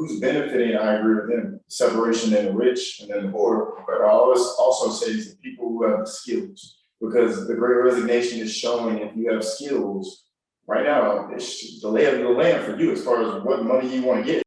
who's benefiting, I agree with them. Separation in the rich and then the poor. But I always also say it's the people who have the skills, because the Great Resignation is showing if you have skills, right now, it's the lay of the land for you as far as what money you want to get.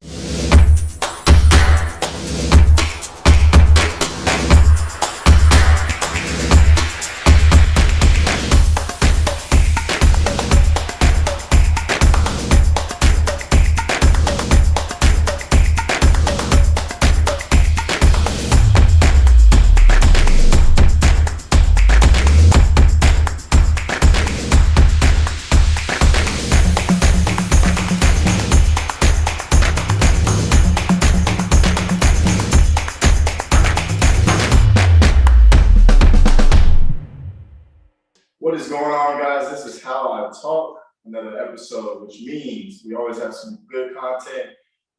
What is going on, guys? This is How I Talk, another episode, which means we always have some good content,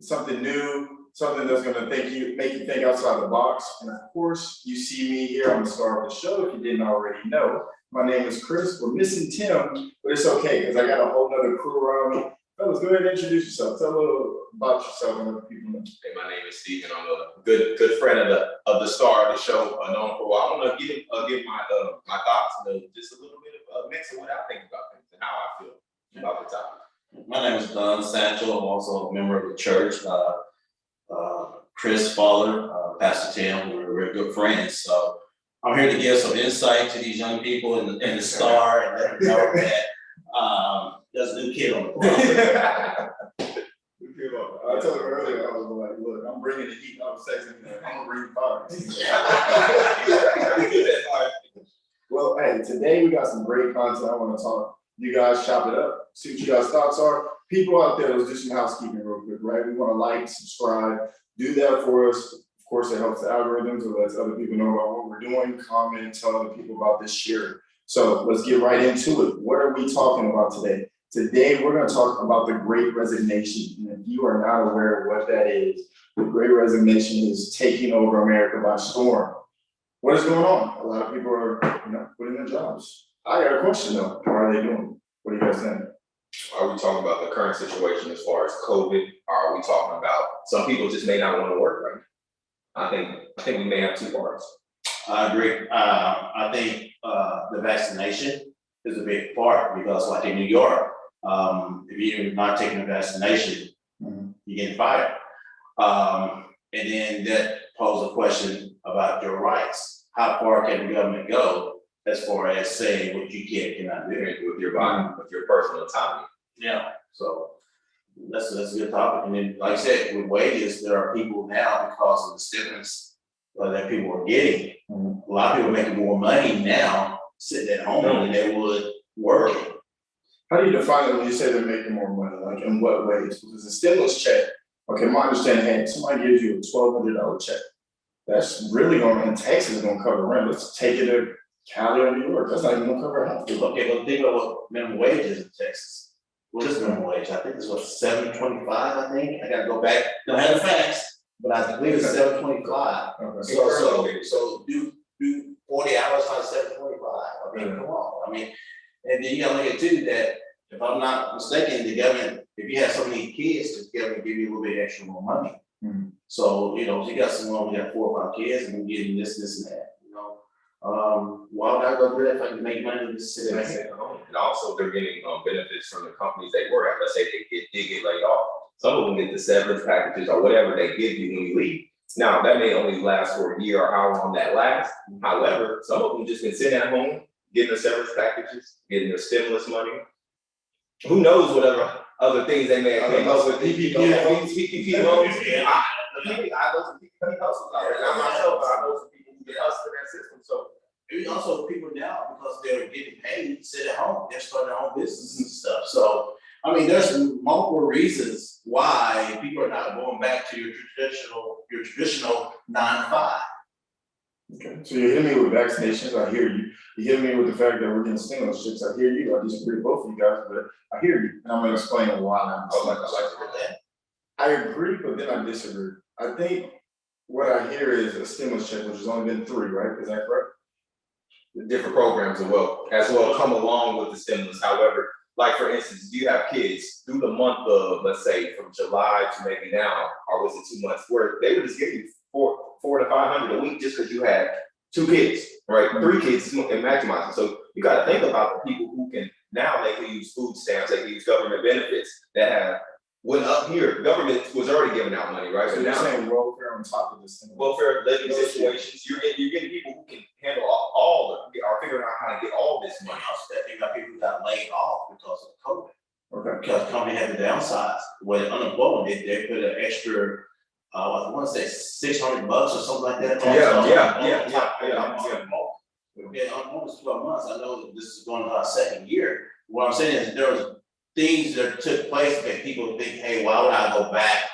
something new, something that's going to make you think outside the box. And of course, you see me here. I'm the star of the show, if you didn't already know. My name is Chris. We're missing Tim, but it's okay because I got a whole nother crew around me. Fellas, go ahead and introduce yourself. Tell a little about yourself and let people know. Hey, my name is Stephen. I'm a good friend of the star of the show, known for a while. I'm gonna give my thoughts and just a little bit of a mix of what I think about things and how I feel about the topic. My name is Don Sancho. I'm also a member of the church. Chris Fowler, Pastor Tim, we're good friends. So I'm here to give some insight to these young people in the star and let them know that there's a new kid on the block. I told her earlier, I was like, look, I'm bringing the heat. I was texting him, I'm gonna bring fire. Well, hey, today we got some great content. I want to talk. You guys chop it up, see what you guys' thoughts are. People out there, let's do some housekeeping real quick, right? We want to like, subscribe, do that for us. Of course, it helps the algorithms, it lets other people know about what we're doing. Comment, tell other people about this, share it. So let's get right into it. What are we talking about today? Today, we're going to talk about the Great Resignation. And if you are not aware of what that is, the Great Resignation is taking over America by storm. What is going on? A lot of people are, quitting their jobs. I got a question though. How are they doing? What are you guys saying? Are we talking about the current situation as far as COVID? Or are we talking about some people just may not want to work right now? I think we may have two parts. I agree. I think the vaccination is a big part because, like in New York, if you're not taking a vaccination, you get fired. And then that poses a question about your rights. How far can the government go as far as saying what you can and cannot do With your body, with your personal autonomy. Yeah. So that's a good topic. And then, like I said, with wages, there are people now because of the stimulus that people are getting. A lot of people are making more money now sitting at home than they would working. How do you define it when you say they're making more money? Like in what ways? Because the stimulus check, okay, my understanding, hey, somebody gives you a $1,200 check. That's really in Texas gonna cover rent. Let's take it to Cali or New York. That's not even gonna cover half. Okay, but think about what minimum wage is in Texas. What is minimum wage? I think it's what, $7.25, I think. I gotta go back. Don't have the facts, but I believe it's $7.25. Okay. So do 40 hours times $7.25. I mean, come on. I mean, and then you gotta look at too that if I'm not mistaken, the government, if you have so many kids, the government give you a little bit extra more money. So, if you got someone who got 4 or 5 kids and you're getting this, and that, why would I go do that if I can make money with this city? And also they're getting benefits from the companies they work at. Let's say they did get laid off. Some of them get the severance packages or whatever they give you when you leave. Now that may only last for a year or how long that lasts. However, some of them just been sitting at home, getting their severance packages, getting their stimulus money. Who knows whatever other things they may have came up with. PPP loans. I know some PPP hustles out there. Not myself, but I know some people who get hustled in that system. So Maybe also people now, because they're getting paid, sit at home, they're starting their own business and stuff. So, I mean, there's multiple reasons why people are not going back to your traditional 9 to 5. Okay, so you're hitting me with vaccinations, I hear you. You're hitting me with the fact that we're getting stimulus checks, I hear you. I disagree with both of you guys, but I hear you, and I'm gonna explain why I like to hear that. I agree, but then I disagree. I think what I hear is a stimulus check, which has only been 3, right? Is that correct? The different programs as well come along with the stimulus. However, like for instance, do you have kids through the month of, let's say, from July to maybe now, or was it 2 months, where they would just give you four to 500 a week just because you had 2 kids, right? 3 kids and maximizing. So you got to think about the people who can now they can use food stamps, they can use government benefits that have went up here. Government was already giving out money, right? So you're saying welfare on top of this thing. Welfare living situations. You're getting people who can handle all are figuring out how to get all this money. Also, that you got people who got laid off because of COVID. Okay. Because the company had to downsize. With unemployment, they put an extra, I want to say $600 or something like that. Yeah, almost 12 months. I know that this is going to our second year. What I'm saying is there was things that took place that people think, hey, why would I go back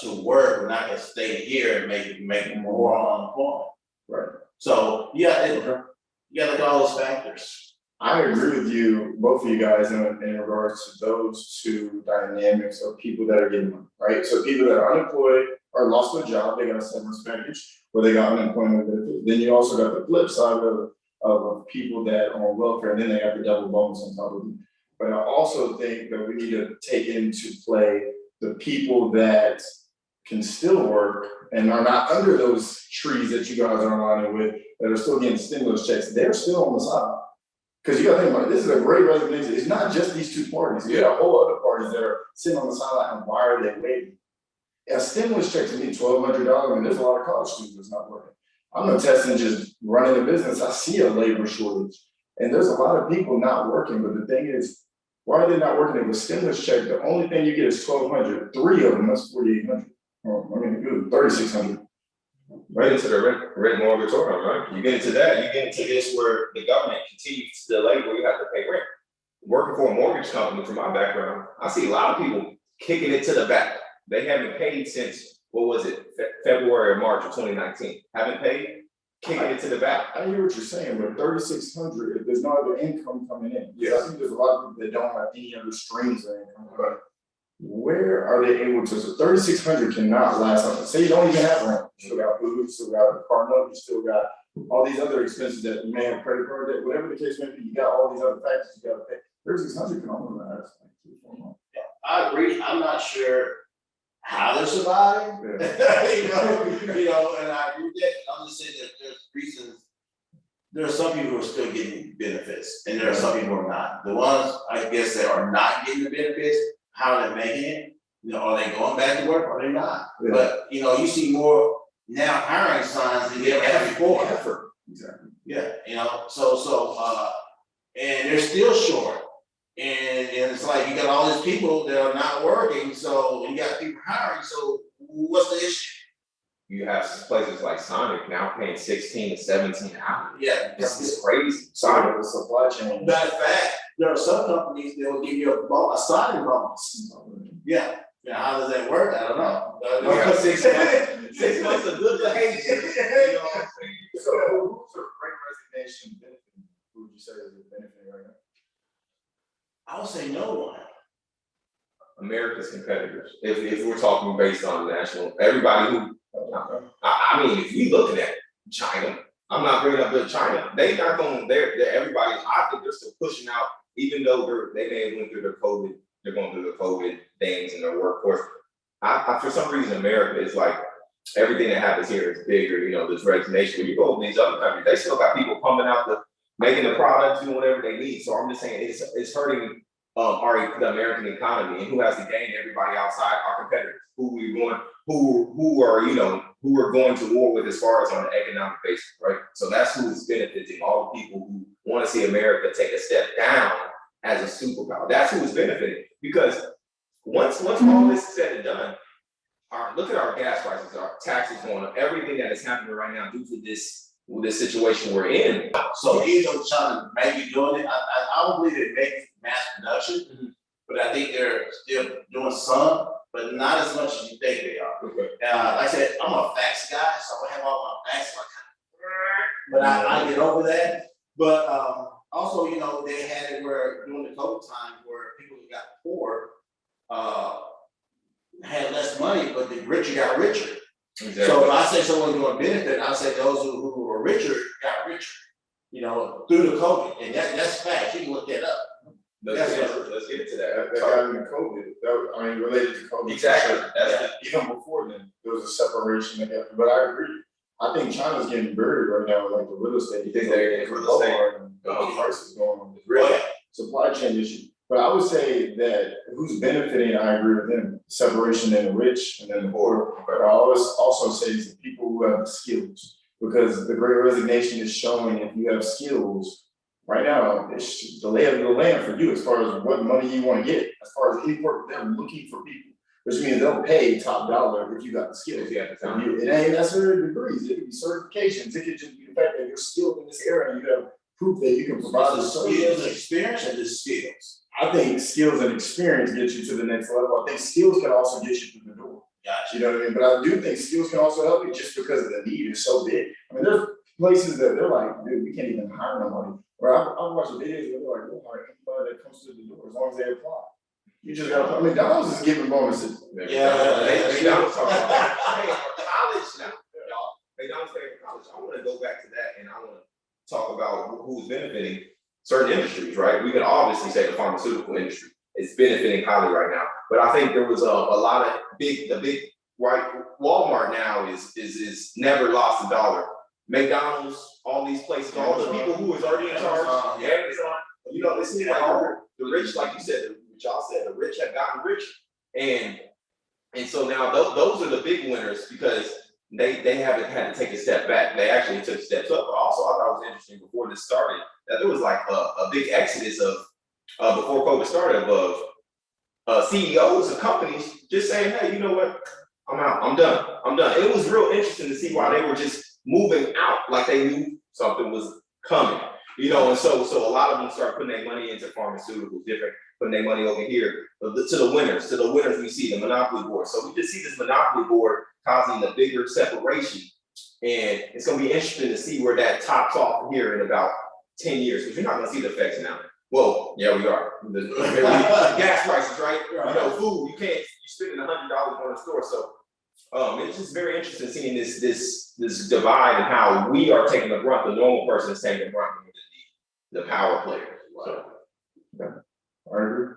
to work when I can stay here and make more unemployment? Right. So yeah, you got to look at all those factors. I agree with you, both of you guys, in regards to those two dynamics of people that are getting money, right? So people that are unemployed or lost their job, they got a severance package, or they got unemployment benefit. Then you also got the flip side of people that are on welfare, and then they got the double bonus on top of it. But I also think that we need to take into play the people that can still work and are not under those trees that you guys are aligning with, that are still getting stimulus checks. They're still on the side. Because you gotta think about it, this is a great resignation. It's not just these 2 parties. You got a whole other parties that are sitting on the sideline, and why are they waiting? A stimulus check to me, $1,200, and there's a lot of college students that's not working. I'm attesting just running a business, I see a labor shortage. And there's a lot of people not working, but the thing is, why are they not working? With a stimulus check, the only thing you get is $1,200. 3 of them, that's $4,800. Good, $3,600. Right into the rent moratorium, right? You get into that, you get into this where the government continues to delay where you have to pay rent. Working for a mortgage company, from my background, I see a lot of people kicking it to the back. They haven't paid since, what was it, February or March of 2019. Haven't paid, kicking it to the back. I hear what you're saying, but $3,600, if there's no other income coming in. I think there's a lot of people that don't have any other streams of income. But where are they able to? So $3,600 cannot last up. Say you don't even have rent. You still got food, you still got a car note, you still got all these other expenses that you may have credit card debt, whatever the case may be, you got all these other factors you gotta pay. $3,600 can only last like 2-4 months. I agree. I'm not sure how they're surviving. Yeah. you know, and I agree with that. I'm just saying that there's reasons. There are some people who are still getting benefits, and there are some people who are not. The ones, I guess, that are not getting the benefits, how are they making it? You know, are they going back to work or are they not? Yeah. But you know, you see more now hiring signs than you ever had before. Effort. Exactly. Yeah, you know, and they're still short. And it's like you got all these people that are not working, so you got people hiring, so what's the issue? You have places like Sonic now paying 16 to 17 hours. Yeah, This is crazy. Sonic, the supply chain. matter of fact, there are some companies that will give you a signing bonus. Yeah. Now, how does that work? I don't know. We have 6 months, 6 months of good behavior. You know what I'm saying? So who's a Great Resignation benefiting? Who would you say is benefiting right now? I would say no one. America's competitors. If we're talking based on national, everybody who, I mean, if we looking at China, I'm not bringing up China. They're not going. They're everybody. I think they're still pushing out, even though they may have went through their COVID. They're going through the COVID things in their workforce. I for some reason, America is like everything that happens here is bigger. You know, this resignation. When you go to these other countries, they still got people pumping out making the products, doing whatever they need. So I'm just saying it's hurting the American economy, and who has to gain? Everybody outside our competitors, who are going to war with as far as on an economic basis, right? So that's who is benefiting, all the people who want to see America take a step down as a superpower. That's who is benefiting, because once all this is said and done, look at our gas prices, our taxes going up, everything that is happening right now due to this situation we're in. So even though China may be doing it, I don't believe they make mass production, but I think they're still doing some, but not as much as you think they are. Okay. Like I said, I'm a facts guy, so I have all my facts, but I get over that. But also, you know, they had it where during the COVID time where people who got poor had less money, but the richer got richer. Exactly. So if I say someone's going to benefit, I say those who were richer got richer, you know, through the COVID, and that's fact. You can look that up. let's Yes, get into That that. got into COVID, related to COVID. Exactly. That's Even before then, there was a separation that happened, but I agree. I think China's getting buried right now with like the real estate. You think they're getting real estate? And the prices going on. It's Oh, really yeah. supply chain issue. But I would say that who's benefiting, I agree with them, separation in the rich and then the poor. But I always also say it's the people who have the skills. Because the Great Resignation is showing if you have skills, right now, it's the lay of the land for you as far as what money you want to get. As far as any work, they're looking for people, which means they'll pay top dollar if you got the skills. Yeah, It ain't necessarily degrees, it could be certifications, it could just be the fact that you're skilled in this area and you have proof that you can provide the Skills and service. experience and the skills. I think skills and experience get you to the next level. I think skills can also get you through the door. Gotcha. You know what I mean? But I do think skills can also help you just because the need is so big. I mean, there's places that they're like, dude, we can't even hire nobody. Or I've watched videos where they're like, we'll hire anybody that comes to the door as long as they apply. You just gotta, I mean, McDonald's is giving bonuses. McDonald's talking about paying for college now, y'all. McDonald's paying for college. I wanna go back to that and I wanna talk about who's benefiting certain industries, right? We can obviously say the pharmaceutical industry is benefiting highly right now. But I think there was a lot of the big right, Walmart now is never lost a dollar. McDonald's, all these places, all the people who is already in charge, Amazon, you know, this is like the rich, like you said, what y'all said, the rich have gotten rich. And so now those are the big winners because they haven't had to take a step back. They actually took steps up. But also, I thought it was interesting before this started that there was like a big exodus of before COVID started of CEOs of companies just saying, hey, you know what? I'm out. I'm done. And it was real interesting to see why they were just moving out like they knew something was coming. You know, and so a lot of them start putting their money into pharmaceuticals, putting their money over here to the winners we see, the monopoly board. So we just see this monopoly board causing the bigger separation. And it's gonna be interesting to see where that tops off here in about 10 years, because you're not gonna see the effects now. Well, yeah, we are. The gas prices, right? You know, food, you're spending $100 on a store. So it's just very interesting seeing this divide and how we are taking the brunt, the normal person is taking the brunt of the power players. So, yeah, I agree.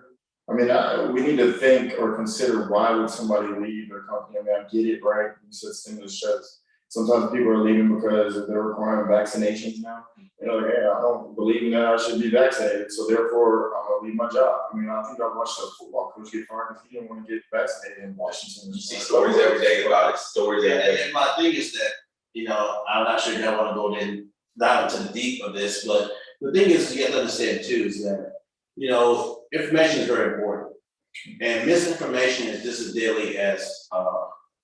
I mean, we need to think or consider why would somebody leave their company. I mean, I get it, right? You said stimulus checks. Sometimes people are leaving because they're requiring vaccinations now. You know, like, hey, I don't believe in that I should be vaccinated, so therefore I'm gonna leave my job. I mean, I think I watched a football coach get fired because he didn't want to get vaccinated in Washington. you see stories every day about it, stories every day. And my thing is that, you know, I'm not sure if I wanna go down into the deep of this, but the thing is, you have to understand too, is that, you know, information is very important. And misinformation is just as deadly as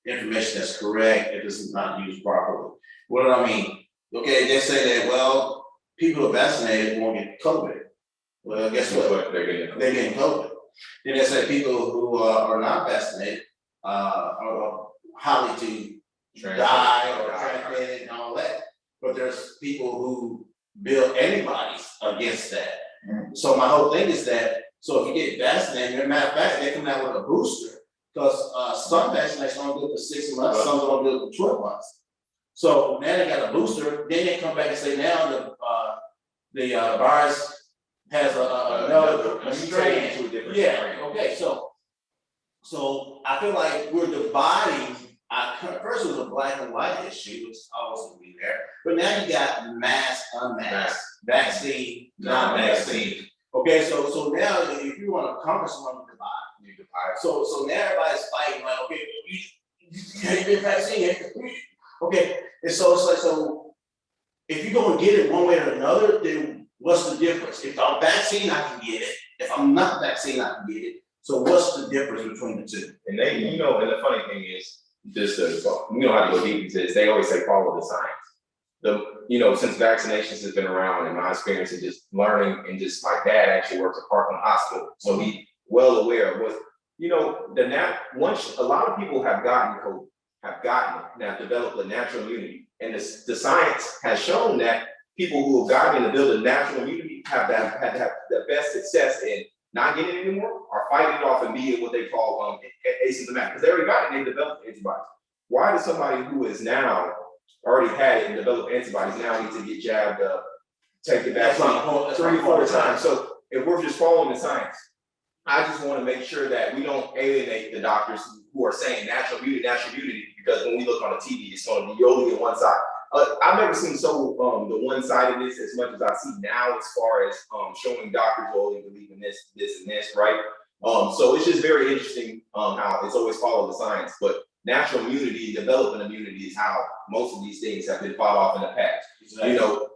information that's correct if it's not used properly. What do I mean? Okay, they say that, well, people who are vaccinated won't get COVID. Well, guess what? They're Getting COVID. Then they say people who are not vaccinated are highly to die or transmitted and all that. But there's people who build antibodies against that. So my whole thing is that, so if you get vaccinated, as a matter of fact, they come out with a booster, because some vaccinations only good for 6 months, some only good for 12 months. So now they got a booster, then they come back and say now the virus has another strain. To a different Yeah, strain. okay, so I feel like we're dividing. First it was a black and white issue, which is always gonna be there, but now you got mask, unmasked, vaccine, non-vaccine. Okay, so now if you want to accomplish something, you divide. So now everybody's fighting like, okay, you been vaccinated. Okay, and so it's like, so if you're gonna get it one way or another, then what's the difference? If I'm vaccinated, I can get it. If I'm not vaccinated, I can get it. So what's the difference between the two? And they, you know, and the funny thing is, just we don't have to go deep into this, they always say follow the science. You know, since vaccinations has been around, in my experience of just learning, and just my dad actually works at Parkland Hospital, so he well aware of what, you know, once a lot of people have gotten COVID, have developed a natural immunity, and the science has shown that people who have gotten to build a natural immunity had to have the best success in not getting it anymore, or fighting it off and being what they call asymptomatic, because they already got it and they developed antibodies. Why does somebody who is now already had it and developed antibodies now need to get jabbed, take the vaccine 3 or 4 times? So if we're just following the science, I just want to make sure that we don't alienate the doctors who are saying natural beauty, because when we look on the TV, it's going to be only on one side. I've never seen the one-sidedness as much as I see now, as far as showing doctors only believe in this, and this, right? So it's just very interesting how it's always follow the science, but natural immunity, developing immunity is how most of these things have been fought off in the past. Exactly. You know,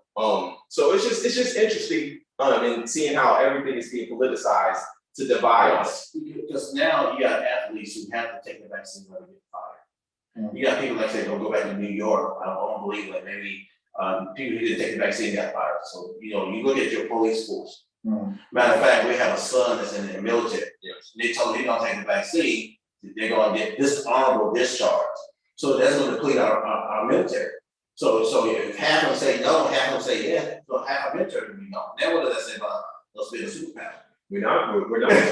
so it's just interesting and seeing how everything is being politicized to divide us. Because now you got athletes who have to take the vaccine or get fired. You got people like say, don't go back to New York. I don't believe that maybe people who didn't take the vaccine got fired. So, you know, you look at your police force. Matter of fact, we have a son that's in the military. Yes. They told him he don't take the vaccine, they're gonna get dishonorable discharge. So that's gonna deplete our military. So if half of them say no, half of them say yes, so half our military will be gone. Then what does that say about us being a superpower? We're not We're not really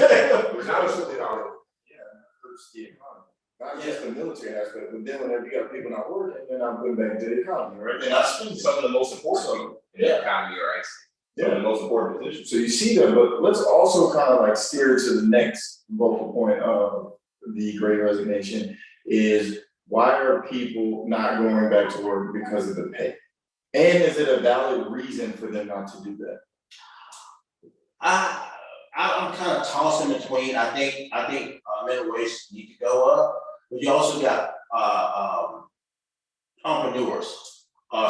hurts the economy. Not just the military aspect, but then whenever you got people not working, they're not putting back to the economy, right? They're not spending. some of the most important people in the economy are actually some of the most important positions. So you see that, but let's also kind of like steer to the next vocal point of the Great Resignation is, why are people not going back to work because of the pay? And is it a valid reason for them not to do that? I'm kind of tossed in between. I think minimum wage need to go up, but you also got entrepreneurs,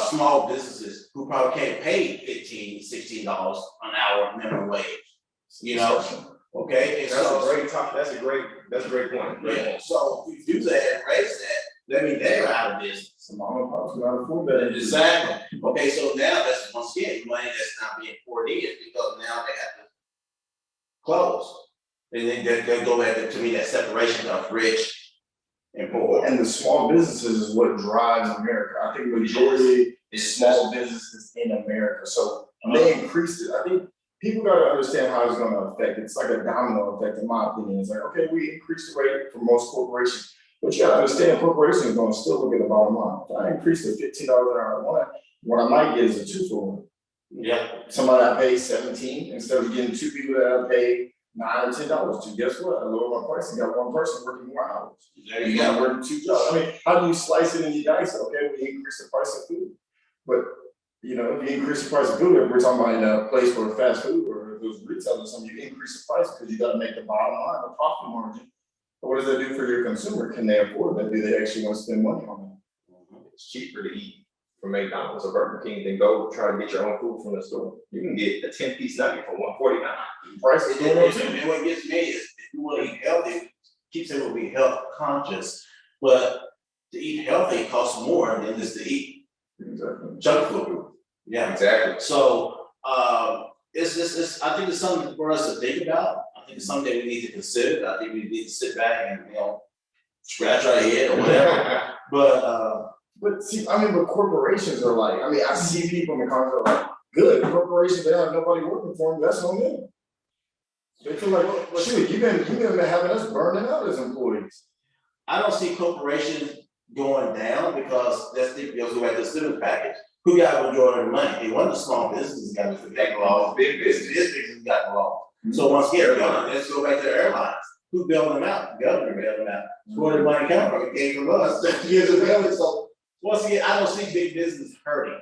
small businesses who probably can't pay $15, $16 an hour minimum wage. You know, okay. And That's a great point. yeah. So if you do that and raise that, that means they're out of business. Some mom and pops not afford that. Exactly. Okay, so now that's once again money that's not being poured in because now they have to close. And then they go back to me that separation of rich and poor. And the small businesses is what drives America. I think majority is small businesses in America. So they increased it. I think people gotta understand how it's gonna affect. It's like a domino effect, in my opinion. It's like, okay, we increased the rate for most corporations, but you gotta understand corporations are gonna still look at the bottom line. If I increase to $15 an hour, what I might get is a 2-for-1. Yeah. Somebody I pay 17 instead of getting two people that I pay $9 or $10 to. Guess what? I lower my price and got one person working more hours. There You got working 2 jobs. I mean, how do you slice it and you dice it? Okay, we increase the price of food, but you know, if you increase the price of food, if we're talking about in a place for fast food or those retailers or something, you increase the price because you got to make the bottom line, the profit margin. But what does that do for your consumer? Can they afford that? Do they actually want to spend money on that? It's cheaper to eat from McDonald's or Burger King than go try to get your own food from the store. You can get a 10-piece nugget for $149. Price is going up too. And what gets me is if you want to eat healthy, keep saying we'll be health conscious, but to eat healthy costs more than just to eat junk food. Yeah, Exactly. so it's I think it's something for us to think about. I think it's something that we need to consider. I think we need to sit back and scratch our head or whatever. But see, I mean, but corporations are like, I mean, I see people in the comments are like, good, corporations, they have nobody working for them, that's on them. They feel like, well, shoot, you've been having us burning out as employees. I don't see corporations going down because that's the goes back to the stimulus package. Who got majority of the money? It wasn't the small businesses got the law. Big businesses got the law. So once again, let's go back to the airlines. Who bailed them out? The government bailed them out. Where did money come from? It came from us. Years ago. So once again, I don't see big business hurting.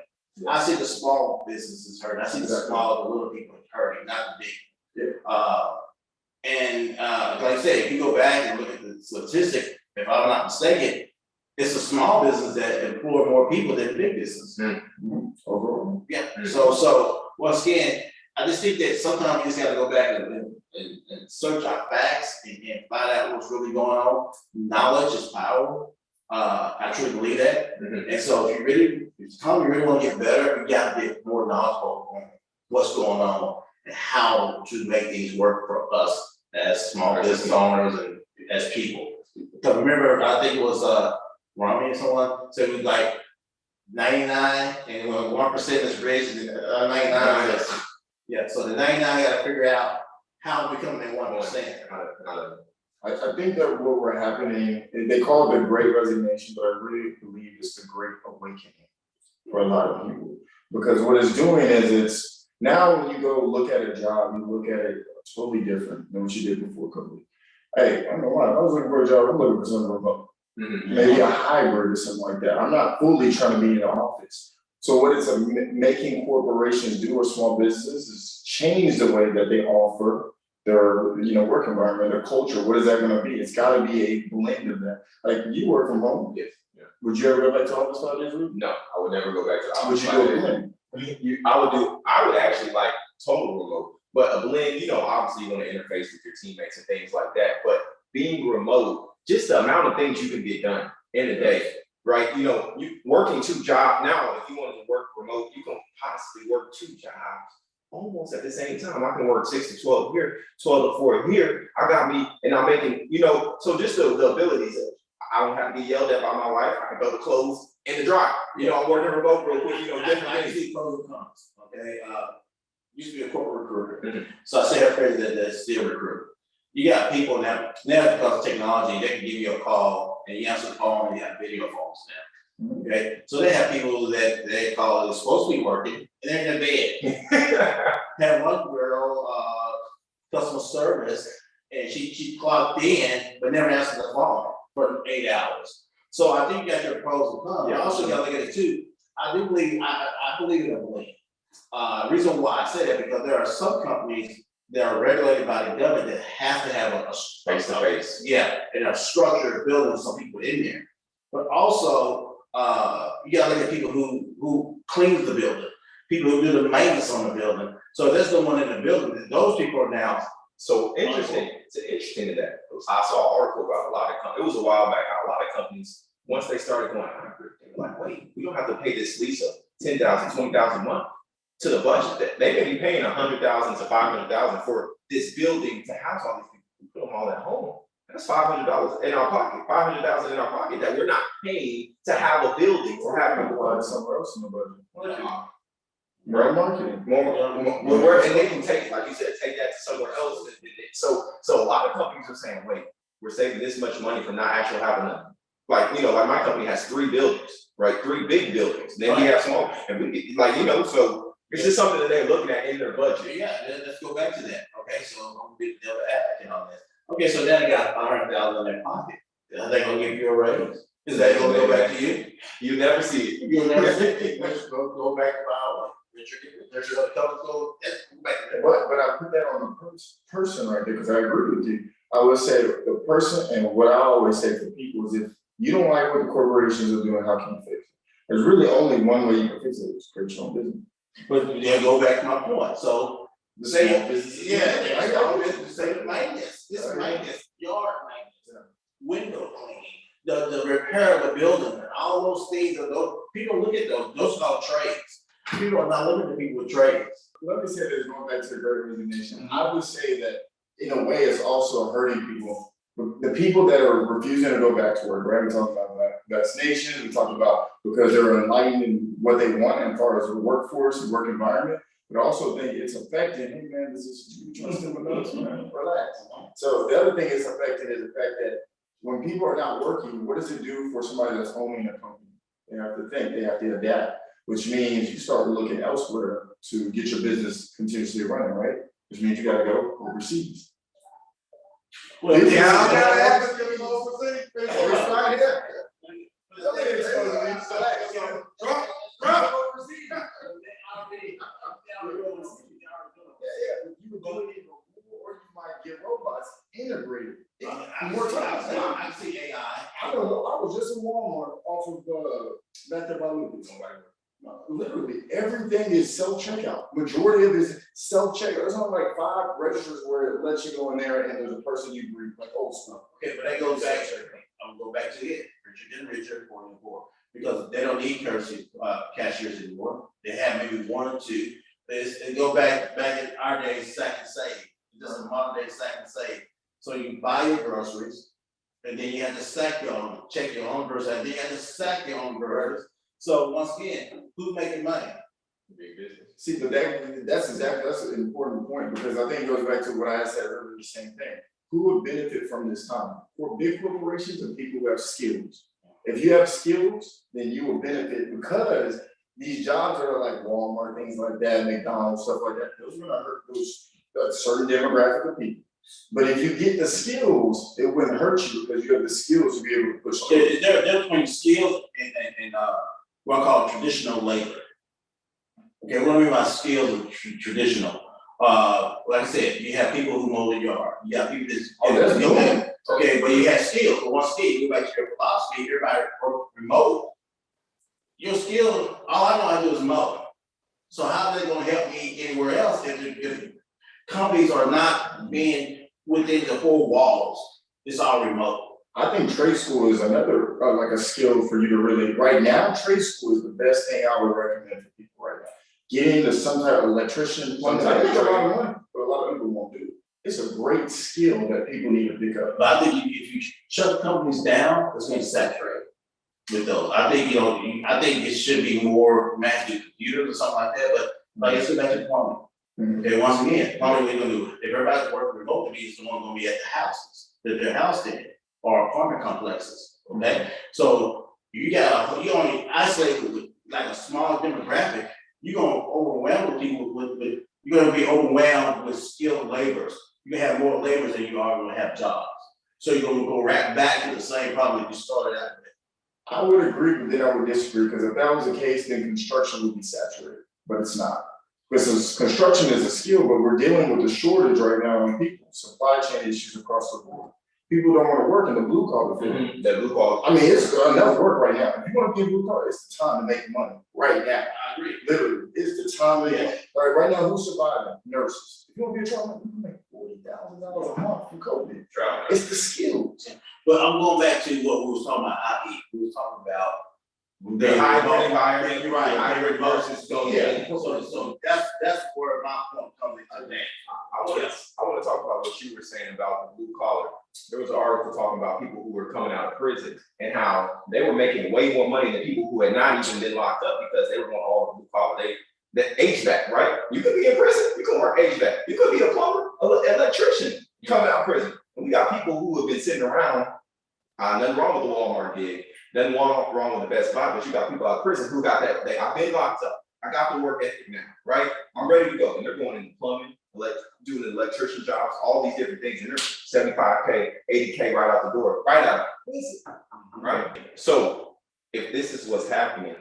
I see the small businesses hurting. I see the small, the little people hurting, not the big. Like I said, if you go back and look at the statistic, if I'm not mistaken, it's a small business that employ more people than the big business. Overall. Yeah. So once again, I just think that sometimes we just gotta go back and search our facts and find out what's really going on. Knowledge is power. I truly believe that. And so if the economy really want to get better, you gotta get more knowledgeable on what's going on and how to make things work for us as small business owners and as people. Because remember, I think it was Rami or someone said it was like 99 and when 1% is rich and 99 is so the 99 gotta figure out how to become that 1%. I think that what we're happening, they call it the Great Resignation, but I really believe it's the Great Awakening for a lot of people. Because what it's doing is Now, when you go look at a job, you look at it totally different than what you did before COVID. Hey, I don't know why, if I was looking for a job, I'm looking for something remote. Maybe a hybrid or something like that. I'm not fully trying to be in the office. So what it's making corporations do or small businesses is change the way that they offer their, work environment, their culture. What is that gonna be? It's gotta be a blend of that. Like, you work from home. Yes, yeah. Would you ever go back to office 5 days a week? No, I would never go back to the Would office. you do a blend? I would actually like total remote, but a blend, obviously you want to interface with your teammates and things like that, but being remote, just the amount of things you can get done in a day, right? You working 2 jobs now, if you want to work remote, you can possibly work 2 jobs almost at the same time. I can work 6 to 12 here, 12 to 4 here. I got me, and I'm making, so just the abilities of, I don't have to get yelled at by my wife. I can throw the clothes in the dryer. I'm working remote real quick, different I things. see pros and cons, okay? Used to be a corporate recruiter, so I say a phrase that's still recruiter. You got people now because of technology, they can give you a call and you answer the phone and you have video phones now. Okay, so they have people that they call is supposed to be working and they're in their bed. Had one girl, customer service, and she clocked in but never answered the phone for 8 hours. So I think you got your pros and cons. I also gotta look at it too. I believe in a blend. Reason why I say that, because there are some companies that are regulated by the government that have to have a Face to face. Yeah, and a structured building with some people in there. But also, you gotta look at people who cleans the building, people who do the maintenance on the building. So if there's no one in the building, those people are now. So interesting. It's interesting to that. I saw an article about a lot of companies. It was a while back. How a lot of companies, once they started going hybrid, they were like, wait, we don't have to pay this lease of $10,000, $20,000 a month to the budget. That they may be paying $100,000 to $500,000 for this building to house all these people. We put them all at home. That's $500 in our pocket, $500,000 in our pocket that we're not paying to have a building, to have people. Somewhere else in the budget. Right. Marketing. More, and they can take, like you said, take that to somewhere else. So a lot of companies are saying, wait, we're saving this much money from not actually having a, like my company has 3 buildings, right? 3 big buildings. Then we have small, and we so it's just something that they're looking at in their budget. Yeah, let's go back to that. Okay, so I'm gonna be the devil advocate on this. Okay, so now they got $100,000 in their pocket. Are they gonna give you a raise? Is that gonna go back to you? You never see it. You'll never see it. Let's go back to my own. Richard gonna go back to that. But I put that on the person right there, because I agree with you. I would say the person, and what I always say for people is, if you don't like what the corporations are doing, how can you fix it? There's really only one way you can fix it: is create your own business. But then go back to my point. So The say, small businesses. yeah, I got business, say maintenance, this maintenance, yard maintenance, window cleaning, the repair of the building, and all those things, people look at those are all trades. People are not looking at people with trades. Let me say this, going back to the Great Resignation. I would say that in a way it's also hurting people. The people that are refusing to go back to work, right? We talked about vaccination, we talked about because they're enlightened in what they want as far as the workforce and work environment, but I also think it's affecting, hey man, this is, you trust them enough, man, relax. So the other thing it's affecting is the fact that when people are not working, what does it do for somebody that's owning a company? They have to think, they have to adapt, which means you start looking elsewhere to get your business continuously running, right? Which means you gotta go overseas. Well, integrated. I see AI. I don't know, I was just in Walmart off of back there by Lucas. Literally, everything is self-checkout. Majority of it is self-checkout. There's only like 5 registers where it lets you go in there and there's a person you greet, like old stuff. Okay, but that goes back to, I'm gonna go back to it, richer than richer, poor than poor. Because they don't need cashiers anymore. They have maybe 1 or 2. They go back in our days, sack and save. Just a modern day sack and save. So you buy your groceries, and then you have to sack your own, check your own groceries, and then you have to sack your own groceries. So once again, who's making money? Big business. See, but that's an important point, because I think it goes back to what I said earlier, the same thing. Who would benefit from this time? For big corporations and people who have skills. If you have skills, then you will benefit, because These jobs are like Walmart, things like that, McDonald's, stuff like that, those are gonna hurt those, a certain demographic of people. But if you get the skills, it wouldn't hurt you because you have the skills to be able to push on. They're between skills and what I call traditional labor. Okay, what do I mean by skills and traditional? Like I said, you have people who mow the yard, you have people that's. That's normal. Okay, but you have skills, but one skill, you go back to your philosophy, everybody work remote. Your skill, all I know how to do is mow. So how are they gonna help me anywhere else if companies are not being within the four walls? It's all remote. I think trade school is another, like a skill for you to really, right now, trade school is the best thing I would recommend for people right now. Get into some type of electrician, Some type of a lot of money, but a lot of people won't do it. It's a great skill that people need to pick up. But I think if you shut companies down, it's gonna saturate with those. I think, I think it should be more massive computers or something like that, but like I said, back to plumbing. Okay, once again, plumbing, we're gonna do, if everybody's working remotely, it's the one gonna be at the houses, that they're housed in, or apartment complexes, okay? So you only isolate with like a small demographic, you're gonna overwhelm the people with you're gonna be overwhelmed with skilled laborers. You can have more laborers than you are gonna have jobs. So you're gonna go right back to the same problem that you started out with. I would agree, but then I would disagree, because if that was the case, then construction would be saturated, but it's not. Because construction is a skill, but we're dealing with a shortage right now on people, supply chain issues across the board. People don't wanna work in the blue collar field. That blue collar. I mean, it's enough work right now. If you wanna be in blue collar, it's the time to make money, right now. I agree. Literally, it's the time to get, like, right now, who's surviving? Nurses. If you wanna be a trauma, you can make $40,000 a month from COVID. It's the skills. But I'm going back to what we was talking about, IE, we was talking about. The hybrid environment, You're right, hybrid versus going. Yeah. So that's where my point comes into that. I wanna talk about what you were saying about the blue collar. There was an article talking about people who were coming out of prison and how they were making way more money than people who had not even been locked up because they were doing all the blue collar. The HVAC, right? You could be in prison, you can work HVAC. You could be a plumber, an electrician coming out of prison. And we got people who have been sitting around, nothing wrong with the Walmart gig, nothing wrong with the Best Buy, but you got people out of prison who got that, I've been locked up. I got the work ethic now, right? I'm ready to go. And they're going into plumbing, doing electrician jobs, all these different things, and they're 75K, 80K right out the door, right out. Right? So if this is what's happening,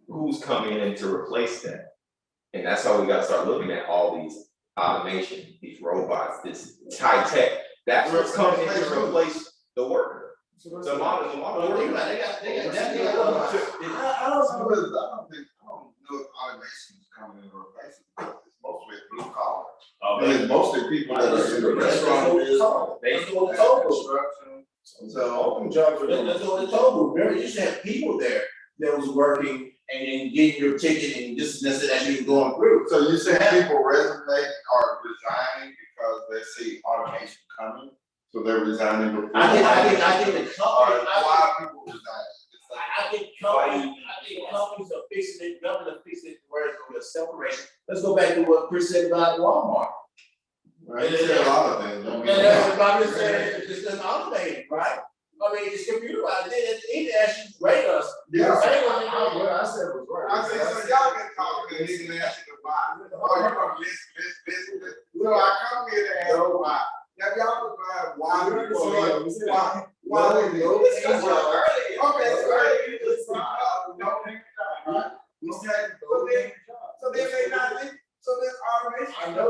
who's coming in to replace that? And that's how we gotta start looking at all these automation, these robots, this high tech. That's what's coming in to replace the worker. The modern They got definitely. I don't know if automation is coming in or replacing, because it's mostly blue collar. And it's mostly people that are in the restaurant business. That's what the toll booth. Construction. So open jobs are. That's what the toll booth, remember, you used to have people there that was working and getting your ticket and this and that as you were going through. So you say people resignate or resigning because they see automation coming, so they're resigning before. I think the company, Why are people resigning? I think companies are fixing it, government are fixing it where it's gonna be a separation. Let's go back to what Chris said about Walmart. Right, you say a lot of things. And everybody said it's just automated, right? I mean, it's computerized, it actually rate us. Yeah. What I said was right. I say, so y'all been talking and niggas ask you to buy. Oh, you gonna list. Well, I come here to ask you why. Now, y'all define why people are, why they do it. Okay, so earlier, it's no nigga, right? Okay, so then they not, so there's automation. I know.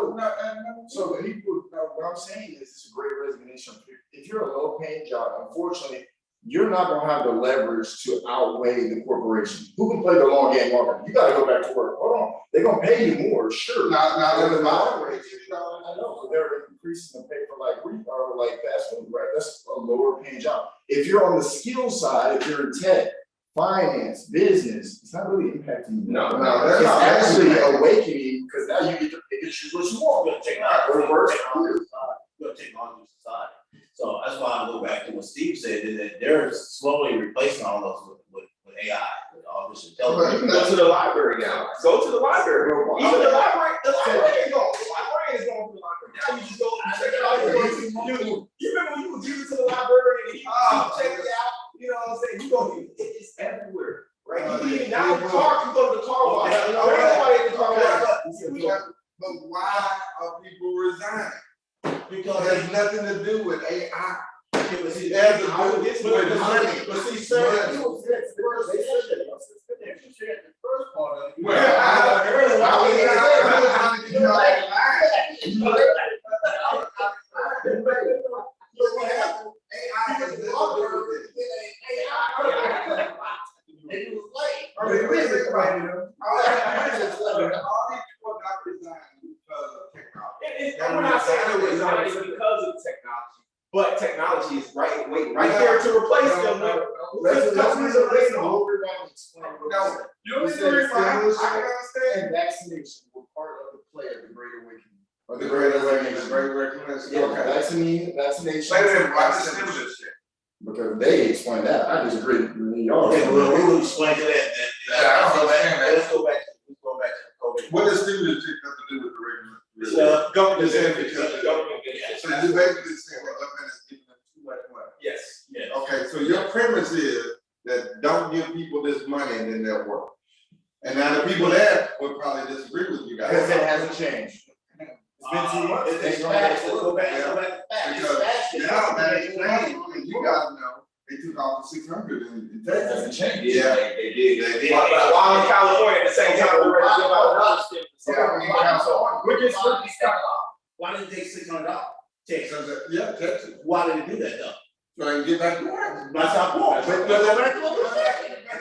So people, what I'm saying is, it's a great resignation. If you're a low paying job, unfortunately, you're not gonna have the leverage to outweigh the corporation. Who can play the long game longer? You gotta go back to work. Hold on, they're gonna pay you more, sure. Not They're in the not- long range. I know, but they're increasing the pay for like fast food, right? That's a lower paying job. If you're on the skill side, if you're in tech, finance, business, it's not really impacting you. No, It's that's not actually impacting. awakening, because now you get to pick and choose what you want. Reverse. Good technology society. So that's why I go back to what Steve said, is that they're slowly replacing all those with AI, with artificial You intelligence. can go to the library now. Go to the library. Even the librarian is going. The librarian is going to the library. Now you just go and check it out. You remember when you would give it to the librarian and he check it out? You know what I'm saying? It's everywhere. right? You even now the car, you go to the car wash. Everybody at the car wash. But why are people resigning? Because It has nothing to do with AI. it was It has to do with money. But see, sir, Money. you said the first, they said that, you said the first part of it. Well, I heard it. I was trying to get you out of line. So what happened? AI has nothing to do with it. It was late. I mean, listen, all these people got resigned because of technology. I'm not saying they're resigning because of technology, but technology is right there to replace them. Let's listen, what we're going to explain. No, you said need to resign, I stimulus can understand. and vaccination were part of the play of the Great Awakening. Or the Great Resignation. Yeah, vaccination. Wait a minute, why the stimulus check? Because they explained that, I disagree. Y'all. Okay, well, we'll explain to that. I don't understand that. Let's go back to COVID. What does stimulus check have to do with the regular? So, Government benefits. So you basically saying what government is giving them too much money. Yes. Okay, so your premise is that don't give people this money and then they'll work. And now the people there would probably disagree with you guys. Because it hasn't changed. It's been 2 months. It's facts, let's go back. Because now that it's changed, and you guys know, they took off the 600 in That Texas. hasn't changed. Yeah, they did. They did. While in California at the same time, we're ready to give out another stimulus. Yeah, in California. We're just stuck. Why did it take $600? Texas. Yeah, Texas. Why did it do that though? So they can get back to work. That's our point. But Go back to what we said. That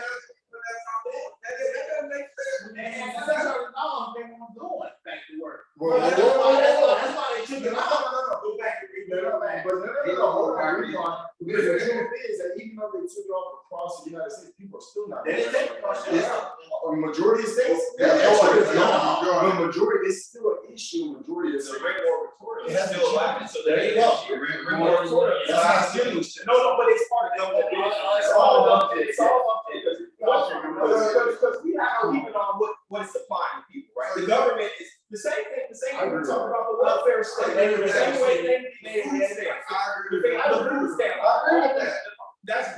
doesn't make sense. And that's how they want to go back to work. Well, That's why they took it out. Go back and read that. Because the truth is that even though they took it off across the United States, people are still not. They didn't take it across the A majority of states, Yeah, the majority is still an issue, majority of It's a states. regular moratorium. It hasn't Still changed. alive, so There you go. Moratorium. That's not stimulus check. No, but it's part of the. It's all lumped in. It's all lumped in because we have to keep it on what is supplying people, right? The government is the same thing. The same thing we're talking about the welfare state. The same way they made food stamps. The food stamp. That's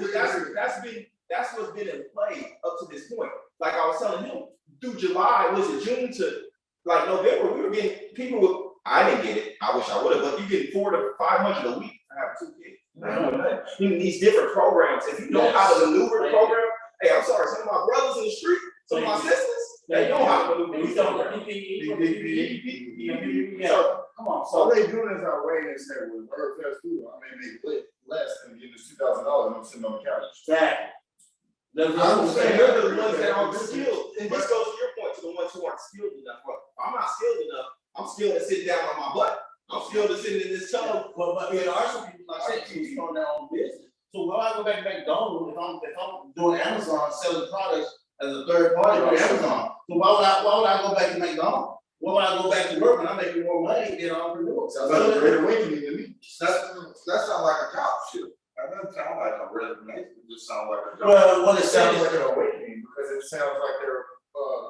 what's been in play up to this point. Like I was telling him, through July, was it June to like November, we were getting people with. I didn't get it. I wish I would have, but you get 400 to 500 a week. I have 2 kids. In these different programs, if you know how to maneuver the program, hey, I'm sorry, some of my brothers in the street, some of my sisters, they know how to maneuver these programs. So, Come on, All they doing is outweighing and saying, well, work fast food, I may make less than getting this $2,000 and I'm sitting on the couch. Exactly. That's what I'm I'm saying saying. they're the ones that aren't skilled, and this goes to your point to the ones who aren't skilled enough. Well, I'm not skilled enough. I'm skilled at sitting down on my butt. I'm skilled at sitting in this tub. But there are some people, like I said, who's on their own business. So when I go back to McDonald's, if I'm doing Amazon, selling products as a third party on Amazon, so why would I go back to McDonald's? Why would I go back to work when I'm making more money than an entrepreneur? Sounds like a great awakening to me. That sounds like a job shit. That doesn't sound like a resignation, it just sounds like a job. Well, what It it sounds sounds like an awakening because it sounds like they're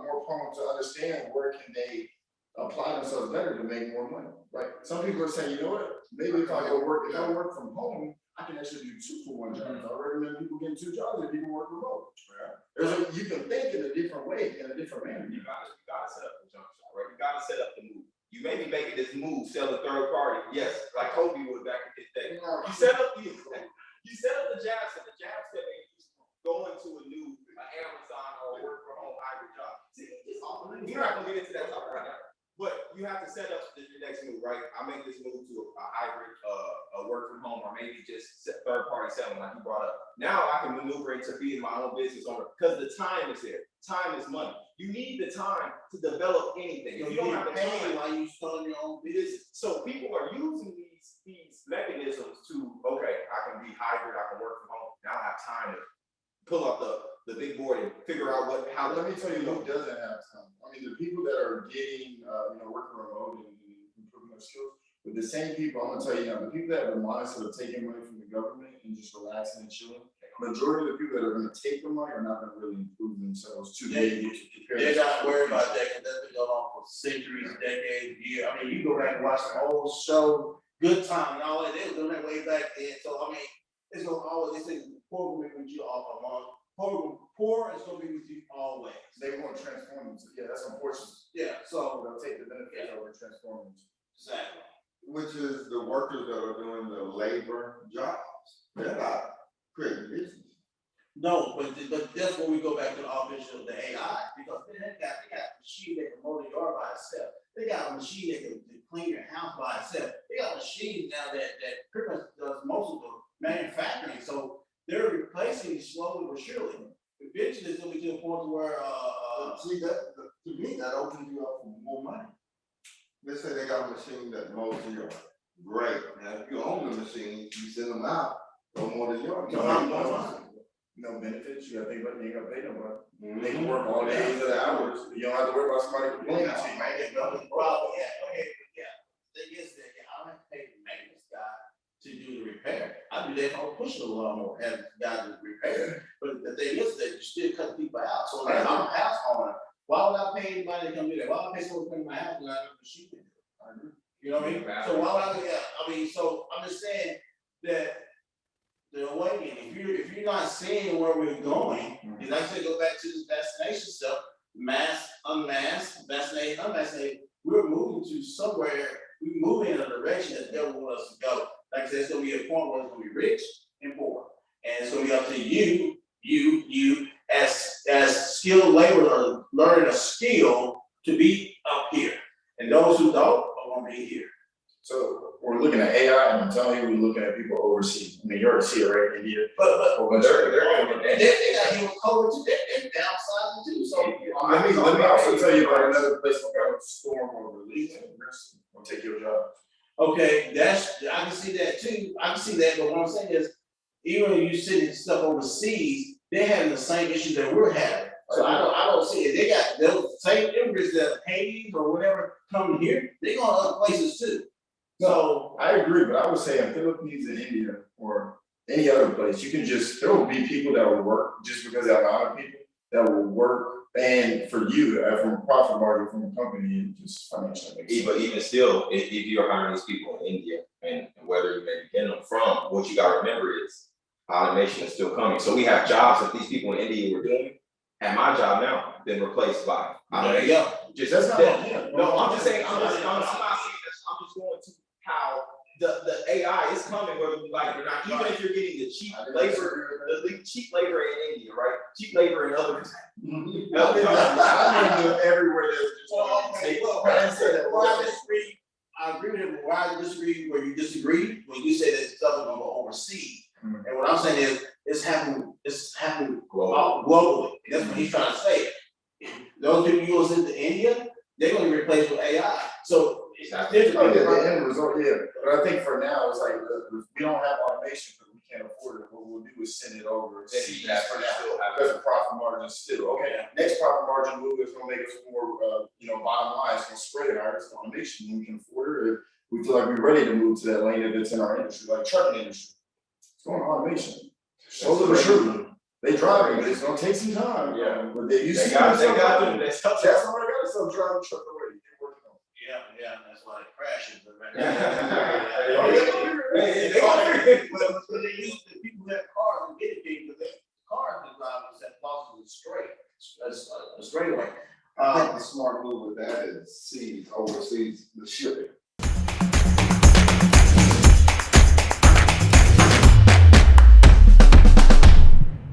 more prone to understand where can they apply themselves better to make more money. Right? Some people are saying, you know what, maybe if I work from home, I can actually do 2 for 1 job. I recommend people getting 2 jobs if people work remote. You can think in a different way, in a different manner. You gotta set up the jump shot, right? You gotta set up the move. You may be making this move, sell a third party. Yes, like Kobe would back in his day. You set up the jab set. The jab set means go into a new Amazon or work from home hybrid job. See, you're not gonna get into that topic right now. But you have to set up the next move, right? I make this move to a hybrid, a work from home, or maybe just third party selling, like you brought up. Now I can maneuver into being my own business owner because the time is there. Time is money. You need the time to develop anything. If you don't have the time, while you starting your own business. so people are using these mechanisms to, okay, I can be hybrid, I can work from home. Now I have time to pull up the big board and figure out how. Let me tell you who doesn't have time. I mean, the people that are getting, working remote and improving their skills, but the same people, I'm gonna tell you now, the people that have the mindset of taking money from the government and just relaxing and chilling, majority of the people that are gonna take the money are not gonna really improve themselves to be able to prepare. They're not worried about that because that's been going on for centuries, decades, years. I mean, you go back and watch the old show, Good Time and all that, they were doing that way back then. So I mean, it's gonna always, they say, program with you off a month, poor is gonna be with you always. They won't transform them, yeah, that's unfortunate. Yeah, so, They'll take the benefit over transform them. exactly. Which is the workers that are doing the labor jobs. They're not creating business. No, but that's when we go back to the artificial, the AI, because they got a machine that can mow the yard by itself. They got a machine that can clean your house by itself. They got machines now that pretty much does most of the manufacturing, so they're replacing you slowly but surely. Eventually, it's gonna be to the point where, See, to me, that opens you up for more money. Let's say they got a machine that mows the yard. Great. Now, if you own the machine, you send them out, go mow the yard. No benefits, you gotta think about, it, you ain't gotta pay nobody. They Mhm. can work all days of the hours, you don't have to worry about somebody complaining to you, man. well, yeah, okay, yeah. Thing is that, I don't have to pay the maintenance guy to do the repair. I do that if I was pushing a lawnmower, have the guy to repair. But the thing is that you still cut people out, so like, I'm a house owner, why would I pay anybody to come do that? Why would I pay someone to come to my house when I know the machine can do it? I agree. You know what I mean? So why would I, yeah, I mean, so I'm just saying that the awakening, if you're not seeing where we're going, and like I said, go back to this vaccination stuff, mask, unmasked, vaccinated, unvaccinated, we're moving to somewhere, we're moving in a direction that the devil wants us to go. Like I said, it's gonna be a point where it's gonna be rich and poor. And it's gonna be up to you, as skilled laborers, learning a skill to be up here. And those who don't are gonna be here. So we're looking at AI, and I'm telling you, we're looking at people overseas. I mean, you're already seeing right in India. But They're they got even COVID too, they're downsizing too, so. Let me also tell you about another place called Storm or Relief. I'll take your job. Okay, I can see that too, I can see that, but what I'm saying is, even when you sending stuff overseas, they're having the same issues that we're having. So I don't see it, they got those same immigrants that Haiti or whatever coming here, they going to other places too. So, I agree, but I would say in Philippines and India or any other place, there will be people that will work just because there are a lot of people that will work and for you, from a profit margin from a company, and just financially makes sense. But even still, if you're hiring these people in India and whether you may be getting them from, what you gotta remember is automation is still coming. So we have jobs that these people in India were doing, and my job now been replaced by there you go. Just That's not, yeah. no, I'm just saying, I'm not saying this, I'm just going to how the AI is coming, whether we like it or not, even if you're getting the cheap labor, the cheap labor in India, right? Cheap labor in other. I mean, everywhere I agree with him, but why I disagree where you disagree, when you say that stuff is gonna go overseas. Mhm. And what I'm saying is, it's happening globally, that's what he's trying to say. Those people you send to India, they're gonna be replaced with AI, so it's not It's different. probably the end result, yeah, but I think for now, it's like, we don't have automation, because we can't afford it, what we'll do is send it over. That's For for now, still because the profit margin still, okay, next profit margin move is gonna make us more, bottom line, it's gonna spread it, our automation, when we can afford it, if we feel like we're ready to move to that lane if it's in our industry, like trucking industry. It's going to automation, slowly but surely, they driving, but it's gonna take some time. Yeah. But you see, They got them, that's already got some driving truck already, they're working on. Yeah, that's why it crashes. They But they use the people who have cars and get it big, but the cars that drive that crosses a straightaway. I think the smart move with that is overseas the shipping.